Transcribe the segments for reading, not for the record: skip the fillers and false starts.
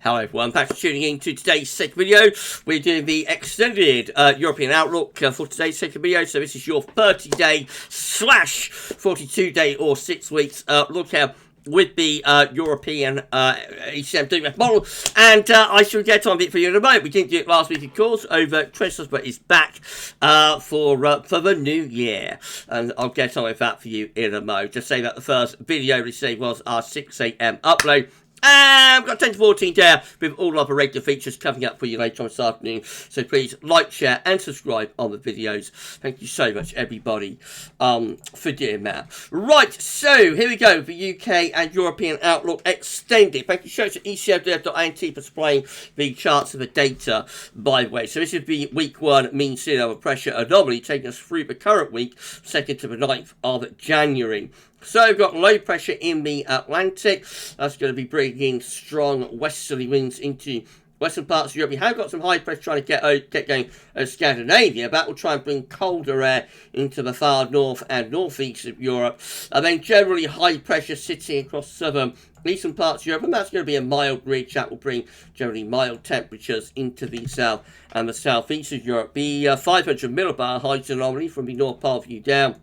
Hello everyone, thanks for tuning in to today's second video. We're doing the extended European outlook for today's second video. So this is your 30-day / 42-day or 6 weeks lookout with the European ECM DWF model, and I shall get on it for you in a moment. We didn't do it last week, of course, over Christmas, but it's back for the new year, and I'll get on with that for you in a moment. Just say that the first video we say was our 6 AM upload. And we've got 10 to 14 there with all of the regular features coming up for you later on this afternoon. So please like, share and subscribe on the videos. Thank you so much, everybody, for doing that. Right, so here we go. The UK and European Outlook extended. Thank you so much to ecmdev.int for supplying the charts of the data, by the way. So this is the week 1 mean sea level pressure anomaly taking us through the current week, 2nd to the 9th of January. So we've got low pressure in the Atlantic. That's going to be bringing strong westerly winds into western parts of Europe. We have got some high pressure trying to get going over Scandinavia. That will try and bring colder air into the far north and northeast of Europe. And then generally high pressure sitting across southern eastern parts of Europe. And that's going to be a mild ridge that will bring generally mild temperatures into the south and the southeast of Europe. The 500 millibar height anomaly from the north pole view down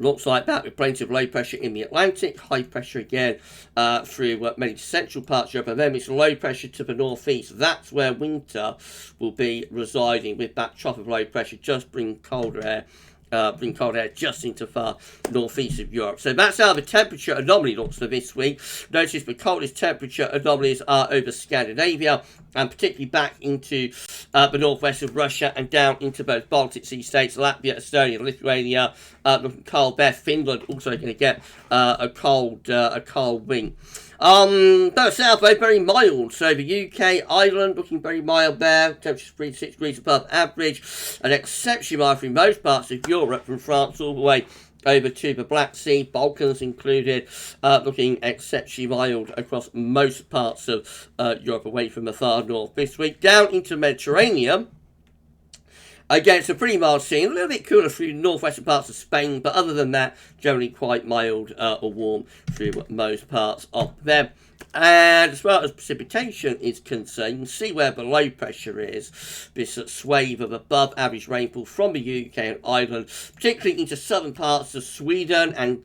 looks like that, with plenty of low pressure in the Atlantic, high pressure again through many central parts of Europe, and then it's low pressure to the northeast. That's where winter will be residing, with that trough of low pressure just bring cold air just into far northeast of Europe. So that's how the temperature anomaly looks for this week. Notice the coldest temperature anomalies are over Scandinavia, and particularly back into the northwest of Russia and down into both Baltic Sea states, Latvia, Estonia, Lithuania, looking cold there. Finland also going to get a cold wing. Further south, though, very mild. So the UK, Ireland, looking very mild there. Temperatures 3 to 6 degrees above average. And exceptionally mild through most parts of Europe, from France all the way over to the Black Sea, Balkans included, looking exceptionally mild across most parts of Europe, away from the far north this week. Down into Mediterranean. Again, it's a pretty mild scene, a little bit cooler through northwestern parts of Spain, but other than that, generally quite mild or warm through most parts of them. And as far as precipitation is concerned, you can see where the low pressure is. This swathe of above average rainfall from the UK and Ireland, particularly into southern parts of Sweden and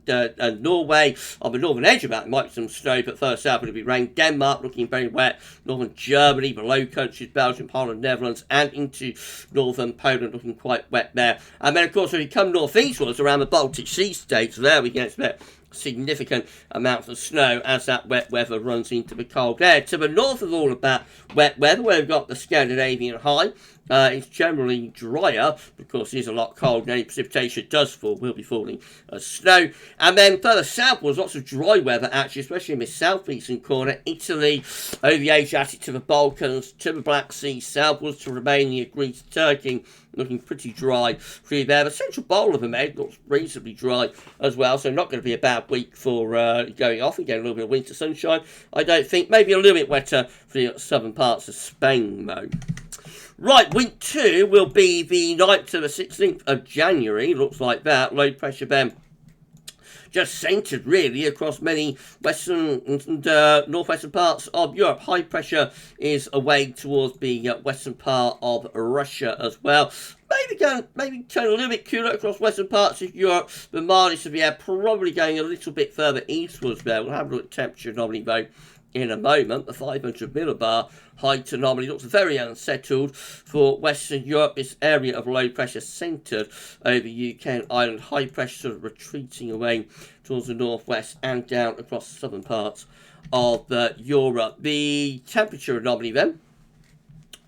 Norway. On the northern edge of that, there might be some snow, but further south it'll be rain. Denmark looking very wet. Northern Germany, the Low Countries, Belgium, Holland, Netherlands, and into northern Poland looking quite wet there. And then, of course, if you come northeastwards around the Baltic Sea states, there we can expect significant amounts of snow as that wet weather runs into the cold air. To the north of all of that wet weather, where we've got the Scandinavian high, it's generally drier because it is a lot colder. Any precipitation does fall, will be falling as snow. And then further southwards, lots of dry weather actually, especially in the southeastern corner. Italy, over the Adriatic to the Balkans, to the Black Sea, southwards to Romania, Greece, Turkey, looking pretty dry through there. The central bowl of the Med looks reasonably dry as well, so not going to be a bad week for going off and getting a little bit of winter sunshine, I don't think. Maybe a little bit wetter for the southern parts of Spain, though. Right, week 2 will be the 9th to the 16th of January. Looks like that. Low pressure then just centred really across many western and northwestern parts of Europe. High pressure is away towards the western part of Russia as well. Maybe turn a little bit cooler across western parts of Europe. The mildest of the air probably going a little bit further eastwards there. We'll have a look at temperature anomaly though in a moment. The 500 millibar height anomaly looks very unsettled for Western Europe. This area of low pressure centred over UK and Ireland. High pressure sort of retreating away towards the northwest and down across the southern parts of Europe. The temperature anomaly then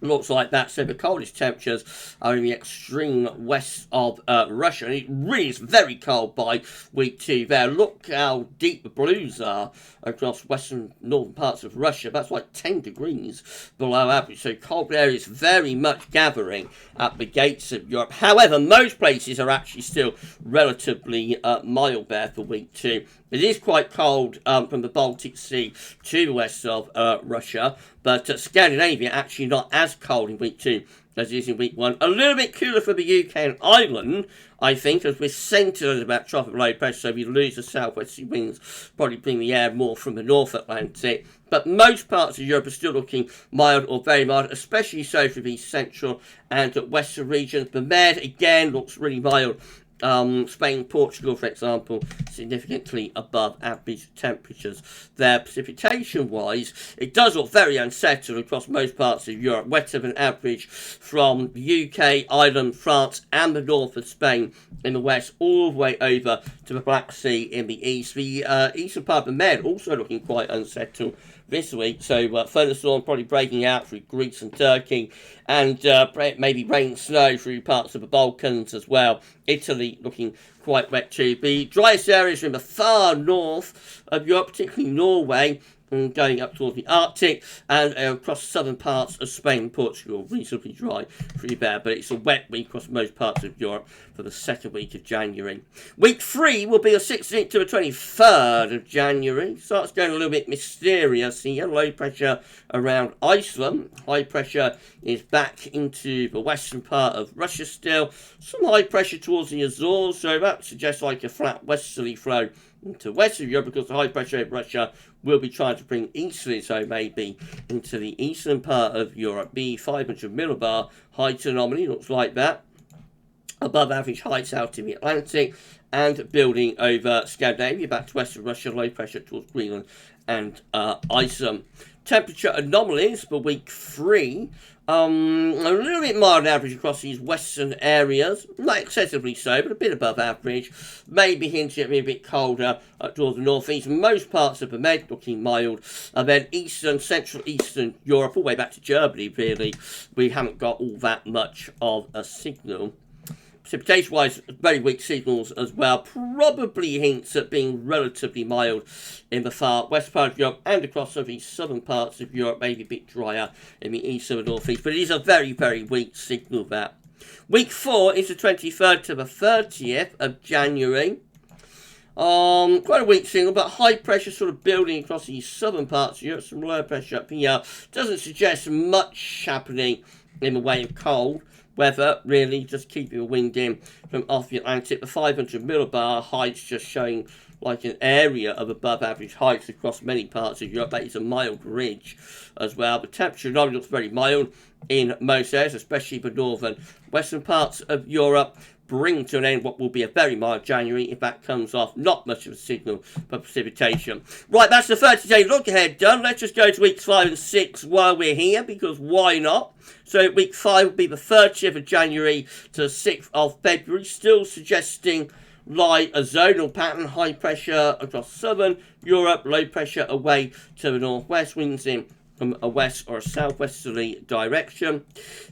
looks like that. So the coldest temperatures are in the extreme west of Russia, and it really is very cold by week 2 there. Look how deep the blues are across western northern parts of Russia. That's like 10 degrees below average, so cold air is very much gathering at the gates of Europe. However, most places are actually still relatively mild there for week 2. It is quite cold from the Baltic Sea to the west of Russia, but Scandinavia actually not as cold in week 2 as it is in week 1. A little bit cooler for the UK and Ireland, I think, as we're centred about tropical low pressure, so we lose the southwesterly winds, probably bring the air more from the North Atlantic. But most parts of Europe are still looking mild or very mild, especially so for the central and western regions. The Med, again, looks really mild. Spain, Portugal, for example, significantly above average temperatures there. Precipitation-wise, it does look very unsettled across most parts of Europe, wetter than average from the UK, Ireland, France, and the north of Spain in the west, all the way over to the Black Sea in the east. The eastern part of the Med also looking quite unsettled this week, so thunderstorm probably breaking out through Greece and Turkey, and maybe rain and snow through parts of the Balkans as well. Italy looking quite wet too. The driest areas are in the far north of Europe, particularly Norway, and going up towards the Arctic, and across southern parts of Spain and Portugal, reasonably dry through there, but it's a wet week across most parts of Europe for the second week of January. Week 3 will be the 16th to the 23rd of January. Starts going a little bit mysterious here. Low pressure around Iceland. High pressure is back into the western part of Russia still. Some high pressure towards the Azores, so that suggests like a flat westerly flow into western Europe, because the high pressure in Russia will be trying to bring easterly, so maybe into the eastern part of Europe. The 500 millibar height anomaly looks like that. Above average heights out in the Atlantic, and building over Scandinavia back to western Russia, low pressure towards Greenland and Iceland. Temperature anomalies for week 3. A little bit mild on average across these western areas, not excessively so, but a bit above average. Maybe hinting at being a bit colder towards the northeast. Most parts of the Med looking mild, and then eastern, central eastern Europe, all the way back to Germany really, we haven't got all that much of a signal. Precipitation-wise, very weak signals as well. Probably hints at being relatively mild in the far west part of Europe and across some of the southern parts of Europe, maybe a bit drier in the east and the northeast. But it is a very, very weak signal, that. Week 4 is the 23rd to the 30th of January. Quite a weak signal, but high pressure sort of building across the southern parts of Europe. Some low pressure up here. Doesn't suggest much happening in the way of cold weather, really, just keeping the wind in from off the Atlantic. The 500 millibar heights just showing like an area of above average heights across many parts of Europe. That is a mild ridge as well. The temperature not looks very mild in most areas, especially the northern western parts of Europe. Bring to an end what will be a very mild January if that comes off. Not much of a signal for precipitation. Right, that's the 30-day look ahead done. Let's just go to weeks 5 and 6 while we're here, because why not? So week 5 will be the 30th of January to the 6th of February, still suggesting like a zonal pattern, high pressure across southern Europe, low pressure away to the northwest, winds in from a west or a southwesterly direction.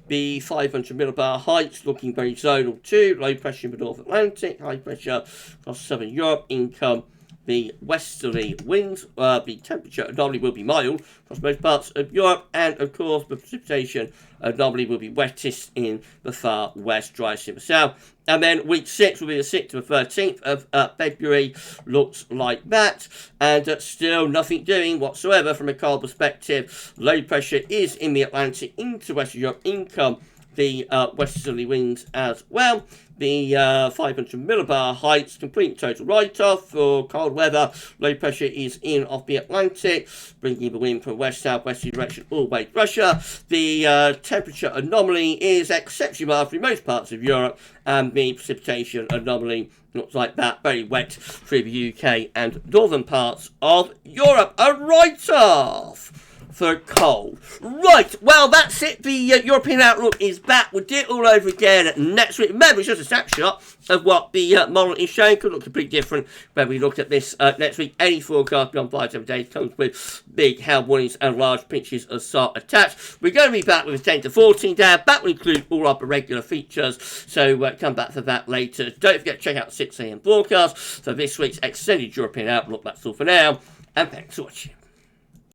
The 500 millibar heights looking very zonal too, low pressure in the North Atlantic, high pressure across southern Europe, income the westerly winds. The temperature anomaly will be mild across most parts of Europe, and of course the precipitation anomaly will be wettest in the far west, driest in the south. And then week 6 will be the 6th to the 13th of February. Looks like that, and still nothing doing whatsoever from a cold perspective. Low pressure is in the Atlantic into western Europe, income the westerly winds as well. The 500 millibar heights, complete total write-off for cold weather. Low pressure is in off the Atlantic, bringing the wind from west-southwesterly direction all the way to Russia. The temperature anomaly is exceptionally mild for most parts of Europe, and the precipitation anomaly looks like that, very wet through the UK and northern parts of Europe. A write-off for cold. Right, well, that's it. The European outlook is back. We'll do it all over again next week. Remember, it's just a snapshot of what the model is showing. Could look completely different when we look at this next week. Any forecast beyond 5-7 days comes with big hail warnings and large pinches of salt attached. We're going to be back with a 10 to 14 day. That will include all our regular features, so come back for that later. Don't forget to check out the 6 AM forecast for this week's extended European outlook. That's all for now, and thanks for watching.